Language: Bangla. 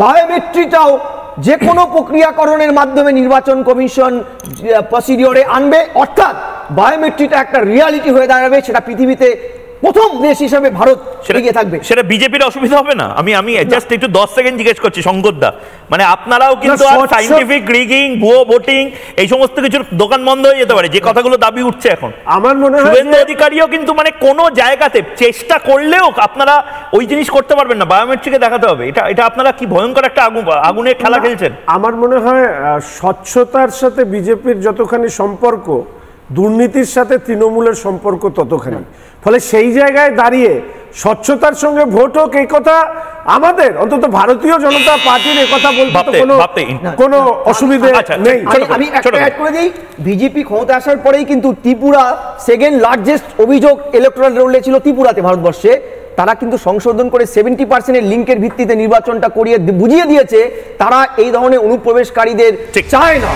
বায়োমেট্রিকটাও যে কোনো প্রক্রিয়াকরণের মাধ্যমে নির্বাচন কমিশন প্রসিডিওরে আনবে, অর্থাৎ বায়োমেট্রিকটা একটা রিয়ালিটি হয়ে দাঁড়াবে, সেটা পৃথিবীতে প্রথম দেশ হিসেবে ভারত এগিয়ে থাকবে। সেটা বিজেপির অসুবিধা হবে না? আমি জাস্ট একটু 10 সেকেন্ড জিজ্ঞেস করছি শঙ্করদা, মানে আপনারাও কিন্তু সায়েন্টিফিক রিগিং, ভুয়ো ভোটিং এই সমস্ত কিছুর দোকান বন্ধ হয়ে যেতে পারে, যে কথাগুলো দাবি উঠছে এখন। আমার মনে হয় শুভেন্দু অধিকারীও কিন্তু মানে কোনো জায়গাতে চেষ্টা করলেও আপনারা ওই জিনিস করতে পারবেন না, বায়োমেট্রিকে দেখাতে হবে। এটা আপনারা কি ভয়ঙ্কর একটা আগুনের খেলা খেলছেন। আমার মনে হয় স্বচ্ছতার সাথে বিজেপির যতখানি সম্পর্ক, দুর্নীতির সাথে তৃণমূলের সম্পর্ক ততখানি। ফলে সেই জায়গায় দাঁড়িয়ে স্বচ্ছতার সঙ্গে ভোট হোক, এই কথা আমাদের অন্তত ভারতীয় জনতা পার্টির কথা বলতে কোনো অসুবিধা নেই। আমি একটা অ্যাড করে দিই, বিজেপি ক্ষমতা আসার পরেই কিন্তু ত্রিপুরা সেকেন্ড লার্জেস্ট অভিযোগ ইলেকট্রাল রোলে ছিল ত্রিপুরাতে ভারতবর্ষে। তারা কিন্তু সংশোধন করে 70% লিঙ্কের ভিত্তিতে নির্বাচনটা করিয়ে বুঝিয়ে দিয়েছে তারা এই ধরনের অনুপ্রবেশকারীদের চায় না।